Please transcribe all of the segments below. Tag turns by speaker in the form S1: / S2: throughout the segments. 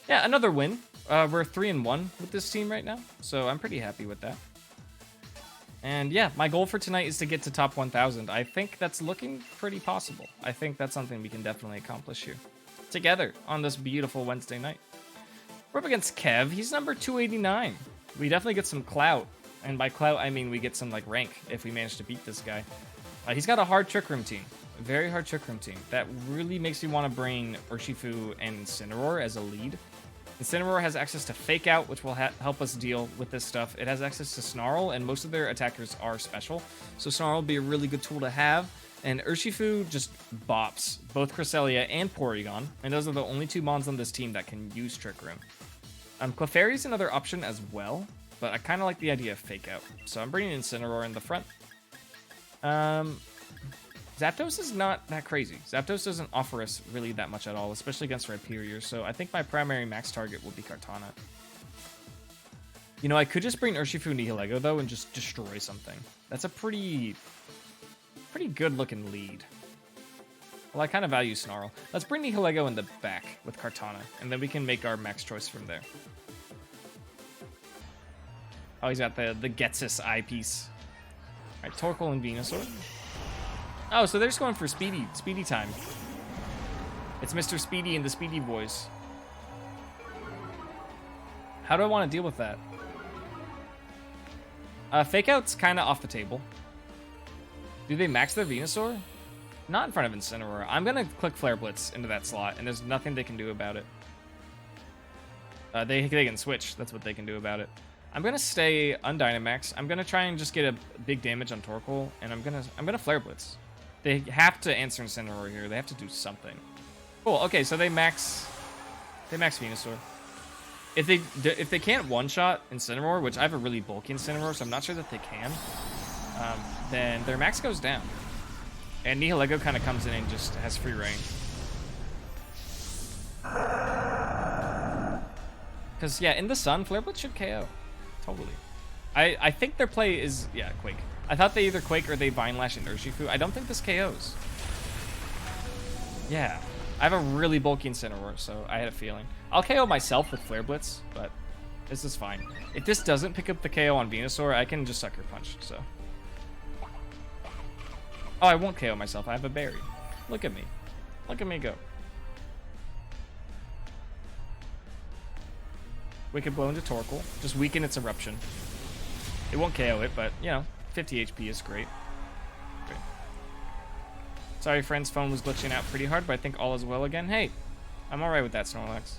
S1: Yeah, another win. We're 3-1 with this team right now, so I'm pretty happy with that. And yeah, my goal for tonight is to get to top 1,000. I think that's looking pretty possible. I think that's something we can definitely accomplish here together on this beautiful Wednesday night. We're up against Kev. He's number 289. We definitely get some clout. And by clout, I mean we get some like rank if we manage to beat this guy. He's got a hard Trick Room team. A very hard Trick Room team. That really makes me want to bring Urshifu and Incineroar as a lead. Incineroar has access to Fake Out, which will help us deal with this stuff. It has access to Snarl, and most of their attackers are special. So Snarl will be a really good tool to have. And Urshifu just bops both Cresselia and Porygon. And those are the only two mons on this team that can use Trick Room. Clefairy is another option as well, but I kind of like the idea of Fake Out. So I'm bringing Incineroar in the front. Zapdos is not that crazy. Zapdos doesn't offer us really that much at all, especially against Rhyperior, so I think my primary max target will be Kartana. You know, I could just bring Urshifu Nihilego, though, and just destroy something. That's a pretty good-looking lead. Well, I kind of value Snarl. Let's bring Nihilego in the back with Kartana, and then we can make our max choice from there. Oh, he's got the Getsus eyepiece. All right, Torkoal and Venusaur. Oh, so they're just going for speedy time. It's Mr. Speedy and the Speedy Boys. How do I want to deal with that? Fake Out's kind of off the table. Do they max their Venusaur? Not in front of Incineroar. I'm going to click Flare Blitz into that slot, and there's nothing they can do about it. They can switch. That's what they can do about it. I'm going to stay Undynamax. I'm going to try and just get a big damage on Torkoal, and I'm gonna Flare Blitz. They have to answer Incineroar here. They have to do something. Cool. Okay, so they max Venusaur. If they can't one-shot Incineroar, which I have a really bulky Incineroar, so I'm not sure that they can, then their max goes down. And Nihilego kind of comes in and just has free reign. Because, yeah, in the sun, Flare Blitz should KO. Totally. I think their play is, yeah, Quake. I thought they either Quake or they Vine Lash and Urshifu. I don't think this KOs. Yeah. I have a really bulky Incineroar, so I had a feeling. I'll KO myself with Flare Blitz, but this is fine. If this doesn't pick up the KO on Venusaur, I can just Sucker Punch, so. Oh, I won't KO myself. I have a berry. Look at me. Look at me go. Wicked Blow into Torkoal. Just weaken its Eruption. It won't KO it, but, you know, 50 HP is great. Great. Sorry, friend's phone was glitching out pretty hard, but I think all is well again. Hey, I'm alright with that, Snorlax.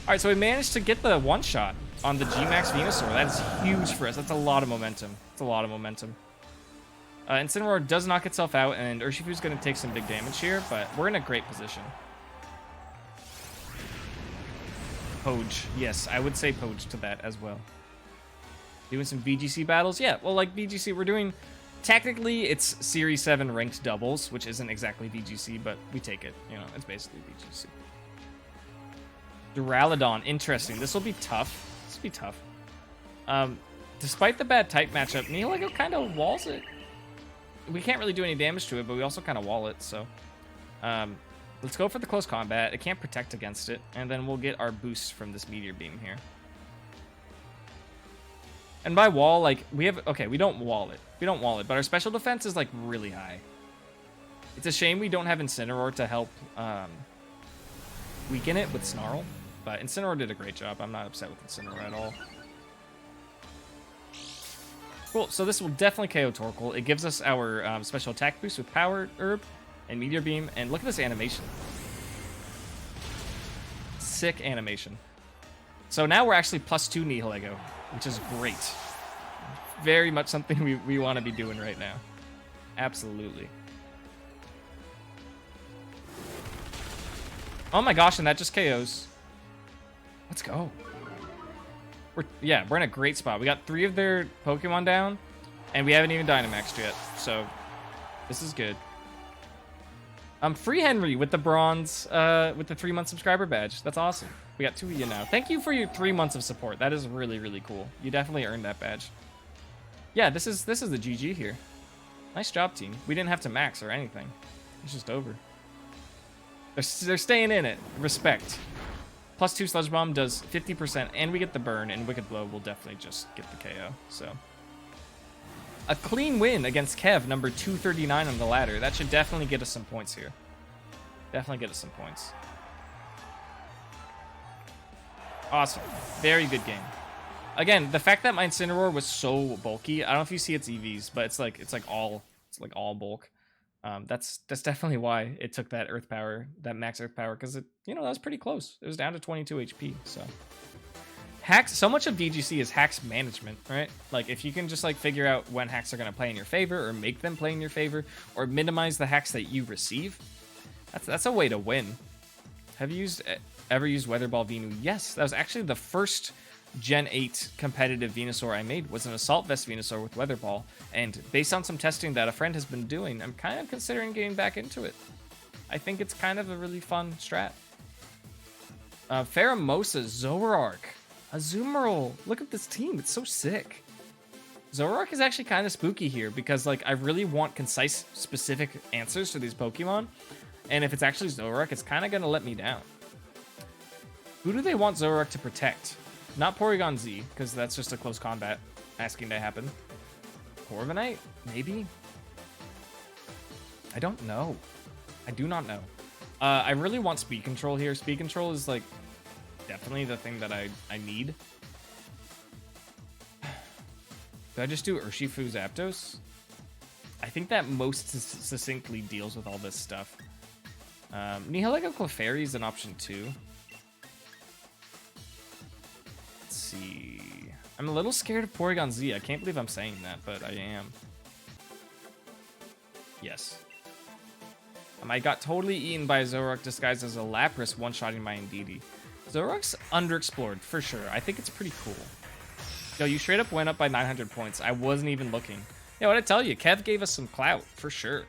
S1: Alright, so we managed to get the one-shot on the G-Max Venusaur. That is huge for us. That's a lot of momentum. It's a lot of momentum. Incineroar does knock itself out, and Urshifu's going to take some big damage here, but we're in a great position. Poge. Yes, I would say Poge to that as well. Doing some VGC battles? Yeah, well, like VGC, we're doing... Technically, it's Series 7 ranked doubles, which isn't exactly VGC, but we take it. You know, it's basically VGC. Duraludon. Interesting. This will be tough. This will be tough. Despite the bad type matchup, Nihilego kind of walls it. We can't really do any damage to it, but we also kind of wall it, so... let's go for the close combat. It can't protect against it, and then we'll get our boost from this Meteor Beam here. And by wall, like, we have... Okay, we don't wall it. We don't wall it, but our special defense is, like, really high. It's a shame we don't have Incineroar to help weaken it with Snarl, but Incineroar did a great job. I'm not upset with Incineroar at all. Cool, so this will definitely KO Torkoal. It gives us our special attack boost with Power Herb and Meteor Beam, and look at this animation. Sick animation. So now we're actually +2 Nihilego, which is great. Very much something we want to be doing right now. Absolutely. Oh my gosh, and that just KOs. Let's go. We're in a great spot. We got 3 of their Pokemon down, and we haven't even Dynamaxed yet, so this is good. Free Henry with the bronze, with the 3-month subscriber badge. That's awesome. We got 2 of you now. Thank you for your 3 months of support. That is really, really cool. You definitely earned that badge. Yeah, this is the GG here. Nice job, team. We didn't have to max or anything. It's just over. They're staying in it. Respect. +2 Sludge Bomb does 50%, and we get the burn, and Wicked Blow will definitely just get the KO. So, a clean win against Kev, number 239 on the ladder. That should definitely get us some points here. Definitely get us some points. Awesome. Very good game. Again, the fact that my Incineroar was so bulky, I don't know if you see its EVs, but it's like all bulk. That's definitely why it took that Earth Power, that max Earth Power, because it, that was pretty close. It was down to 22 HP. So hacks. So much of VGC is hacks management, right? Like if you can just like figure out when hacks are going to play in your favor, or make them play in your favor, or minimize the hacks that you receive, that's a way to win. Have you ever used Weather Ball Venu? Yes, that was actually the first Gen 8 competitive Venusaur I made, was an Assault Vest Venusaur with Weather Ball, and based on some testing that a friend has been doing, I'm kind of considering getting back into it. I think it's kind of a really fun strat. Pheromosa, Zoroark, Azumarill. Look at this team, it's so sick. Zoroark is actually kind of spooky here because like I really want concise, specific answers to these Pokemon, and if it's actually Zoroark, it's kind of going to let me down. Who do they want Zoroark to protect? Not Porygon Z, because that's just a close combat asking to happen. Corviknight? Maybe? I don't know. I do not know. I really want Speed Control here. Speed Control is, like, definitely the thing that I need. Do I just do Urshifu Zapdos? I think that most succinctly deals with all this stuff. Nihilego Clefairy is an option too. See. I'm a little scared of Porygon Z. I can't believe I'm saying that, but I am. Yes. I got totally eaten by a Zoroark disguised as a Lapras one-shotting my Indeedee. Zoroark's underexplored, for sure. I think it's pretty cool. Yo, you straight up went up by 900 points. I wasn't even looking. Yeah, what'd I tell you? Kev gave us some clout, for sure.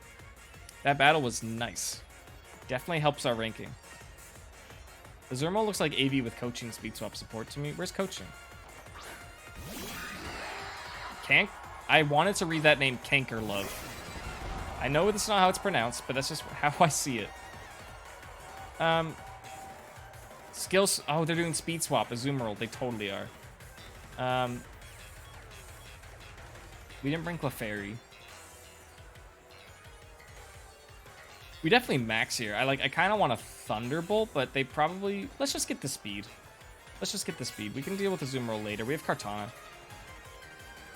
S1: That battle was nice. Definitely helps our ranking. The Zermo looks like AV with coaching speed swap support to me. Where's coaching? Kank? I wanted to read that name Kanker Love. I know that's not how it's pronounced, but that's just how I see it. Skills. Oh, they're doing speed swap. Azumarill. They totally are. We didn't bring Clefairy. We definitely max here. I kind of want a Thunderbolt, but they probably... Let's just get the speed. Let's just get the speed. We can deal with Azumarill later. We have Kartana.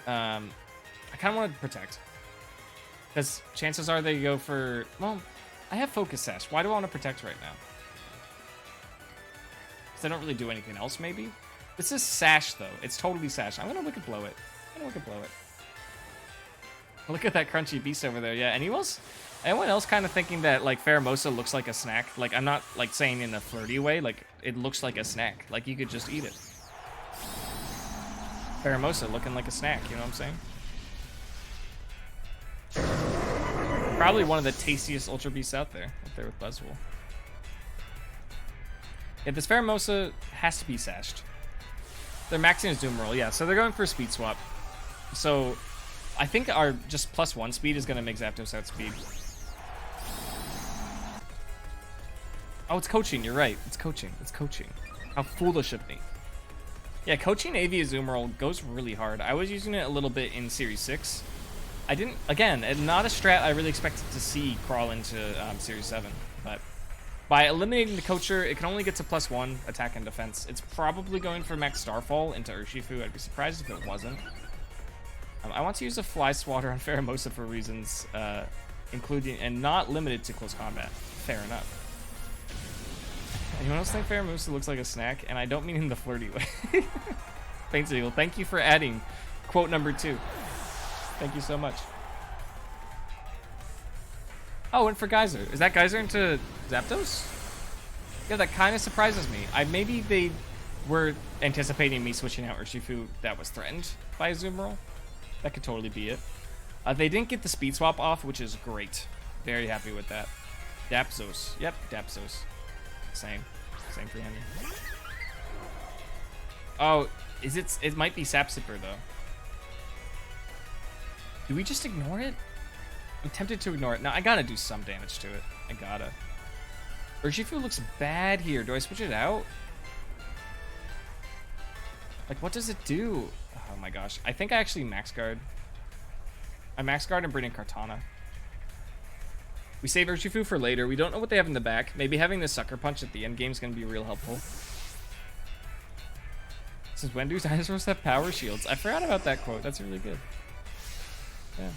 S1: I kind of want to protect. Because chances are they go for... Well, I have Focus Sash. Why do I want to protect right now? Because I don't really do anything else, maybe? This is Sash, though. It's totally Sash. I'm going to Wicked Blow it. Look at that crunchy beast over there. Yeah, anyone else kind of thinking that, like, Pheromosa looks like a snack? Like, I'm not, like, saying in a flirty way. Like, it looks like a snack. Like, you could just eat it. Pheromosa looking like a snack, you know what I'm saying? Probably one of the tastiest Ultra Beasts out there with Buzzwole. Yeah, this Pheromosa has to be sashed. They're maxing his Azumarill, yeah, so they're going for a speed swap. So, I think our just +1 speed is going to make Zapdos outspeed. Oh, it's coaching, you're right. It's coaching. How foolish of me. Yeah, coaching AV Azumarill goes really hard. I was using it a little bit in Series 6. I didn't, again, not a strat I really expected to see crawl into Series 7, but by eliminating the coacher, it can only get to +1 attack and defense. It's probably going for max Starfall into Urshifu. I'd be surprised if it wasn't. I want to use a Fly Swatter on Pheromosa for reasons, including and not limited to close combat. Fair enough. Anyone else think Pheromosa looks like a snack? And I don't mean in the flirty way. Thanks, Eagle. Thank you for adding quote number 2. Thank you so much. Oh, and for Geyser. Is that Geyser into Zapdos? Yeah, that kind of surprises me. Maybe they were anticipating me switching out Urshifu that was threatened by Azumarill. That could totally be it. They didn't get the speed swap off, which is great. Very happy with that. Dapsos. Yep, Dapsos. Same for him. Oh, it might be Sapsipper, though. Do we just ignore it? I'm tempted to ignore it. No, I gotta do some damage to it. I gotta. Urshifu looks bad here. Do I switch it out? Like, what does it do? Oh my gosh. I think I actually max guard. I max guard and bring in Kartana. We save Urshifu for later. We don't know what they have in the back. Maybe having the Sucker Punch at the end game is going to be real helpful. Says, when do dinosaurs have power shields? I forgot about that quote. That's really good. Yeah.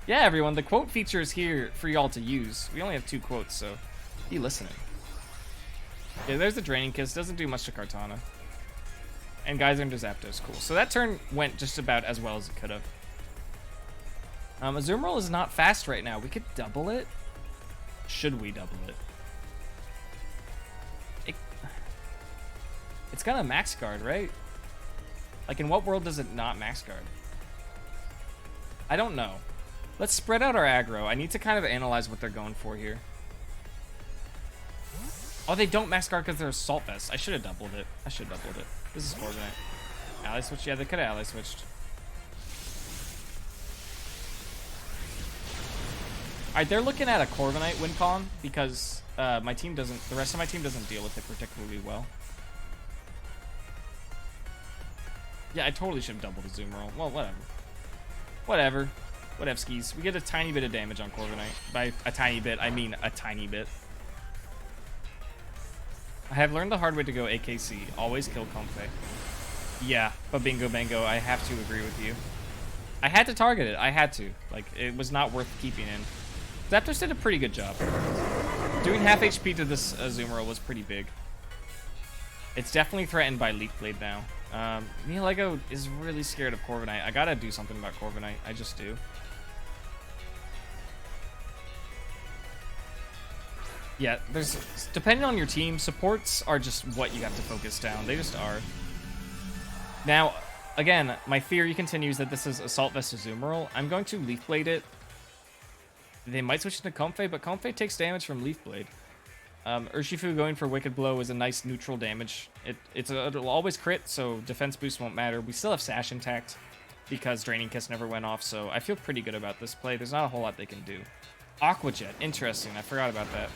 S1: Yeah, everyone. The quote feature is here for y'all to use. We only have 2 quotes, so be listening. Yeah, there's the Draining Kiss. Doesn't do much to Kartana. And Geyser into Zapdos. Cool. So that turn went just about as well as it could have. Azumarill is not fast right now. We could double it. Should we double it? It's gonna max guard, right? Like, in what world does it not max guard? I don't know. Let's spread out our aggro. I need to kind of analyze what they're going for here. Oh, they don't max guard because they're Assault Vest. I should have doubled it. This is Corviknight. Ally switch? Yeah, they could have ally switched. Alright, they're looking at a Corviknight win con because the rest of my team doesn't deal with it particularly well. Yeah, I totally should have doubled Azumarill. Well, whatever. Whatevskis. We get a tiny bit of damage on Corviknight. By a tiny bit, I mean a tiny bit. I have learned the hard way to go AKC. Always kill Comfey. Yeah, but bingo bango, I have to agree with you. I had to target it. I had to. Like, it was not worth keeping in. Zapdos did a pretty good job. Doing half HP to this Azumarill was pretty big. It's definitely threatened by Leaf Blade now. Nihilego is really scared of Corviknight. I gotta do something about Corviknight. I just do. Yeah, depending on your team, supports are just what you have to focus down. They just are. Now, again, my theory continues that this is Assault Vest Azumarill. I'm going to Leaf Blade it. They might switch into Comfey, but Comfey takes damage from Leaf Blade. Urshifu going for Wicked Blow is a nice neutral damage. It'll always crit, so defense boost won't matter. We still have Sash intact because Draining Kiss never went off, so I feel pretty good about this play. There's not a whole lot they can do. Aqua Jet, interesting. I forgot about that.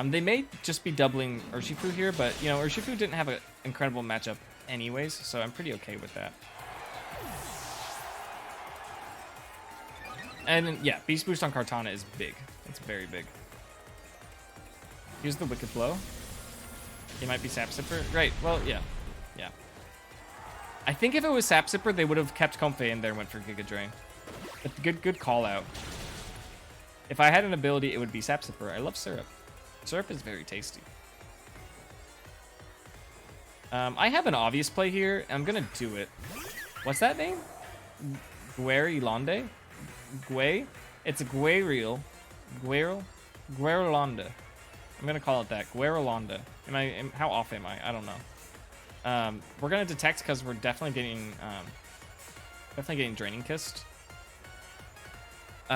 S1: They may just be doubling Urshifu here, but, you know, Urshifu didn't have an incredible matchup anyways, so I'm pretty okay with that. And, yeah, Beast Boost on Kartana is big. It's very big. Here's the Wicked Blow. He might be Sap Sipper. Right, well, yeah. Yeah. I think if it was Sap Sipper, they would have kept Comfey in there and went for Giga Drain. But good call out. If I had an ability, it would be Sap Sipper. I love Syrup. Syrup is very tasty. I have an obvious play here. I'm gonna do it. What's that name? Guerilonde? Gue? It's a Gueril. Guerilonde. I'm gonna call it that. Guerilonde. How off am I? I don't know. We're gonna detect because we're definitely getting Draining Kissed.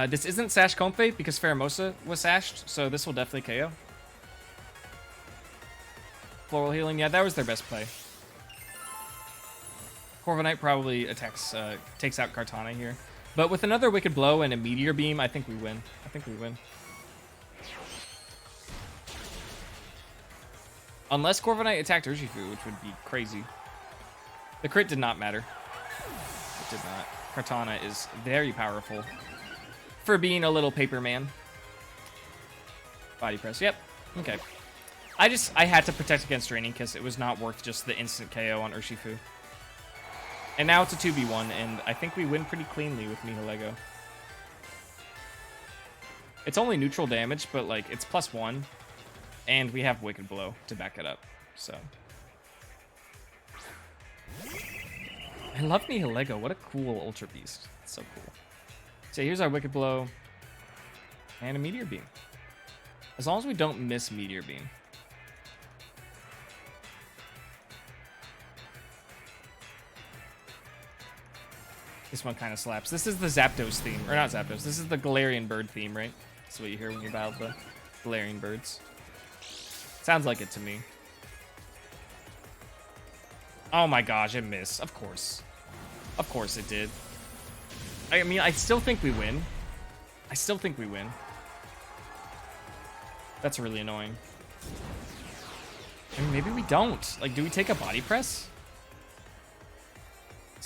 S1: This isn't Sash Comfey because Pheromosa was sashed, so this will definitely KO. Floral Healing, yeah, that was their best play. Corviknight probably takes out Kartana here. But with another Wicked Blow and a Meteor Beam, I think we win. Unless Corviknight attacked Urshifu, which would be crazy. The crit did not matter. It did not. Kartana is very powerful for being a little paper man. Body press, yep. Okay. I had to protect against Draining Kiss. It was not worth just the instant KO on Urshifu. And now it's a 2v1, and I think we win pretty cleanly with Nihilego. It's only neutral damage, but like it's +1, and we have Wicked Blow to back it up. So I love Nihilego. What a cool Ultra Beast. It's so cool. So here's our Wicked Blow and a Meteor Beam. As long as we don't miss Meteor Beam. This one kind of slaps. This is the Zapdos theme. Or not Zapdos. This is the Galarian bird theme, right? That's what you hear when you battle the Galarian birds. Sounds like it to me. Oh my gosh, it missed. Of course. Of course it did. I mean, I still think we win. That's really annoying. I mean, maybe we don't. Like, do we take a body press?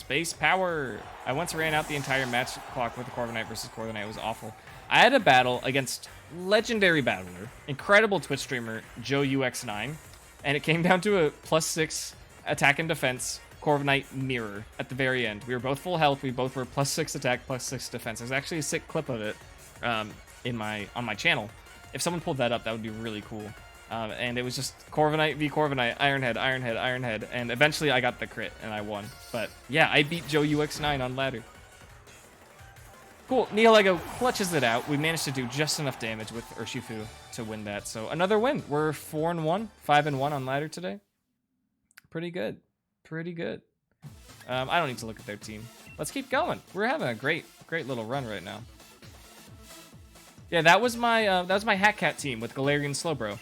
S1: Space power. I once ran out the entire match clock with the Corviknight versus Corviknight. It was awful. I had a battle against legendary battler, incredible Twitch streamer, Joe UX9, and it came down to a +6 attack and defense Corviknight mirror at the very end. We were both full health. We both were +6 attack, +6 defense. There's actually a sick clip of it on my channel. If someone pulled that up, that would be really cool. And it was just Corviknight v Corviknight, Ironhead, Ironhead, Ironhead, and eventually I got the crit and I won. But yeah, I beat Joe UX9 on ladder. Cool, Neolego clutches it out. We managed to do just enough damage with Urshifu to win that. So another win. We're 4-1, 5-1 on ladder today. Pretty good, pretty good. I don't need to look at their team. Let's keep going. We're having a great little run right now. Yeah, that was my Hat Cat team with Galarian Slowbro.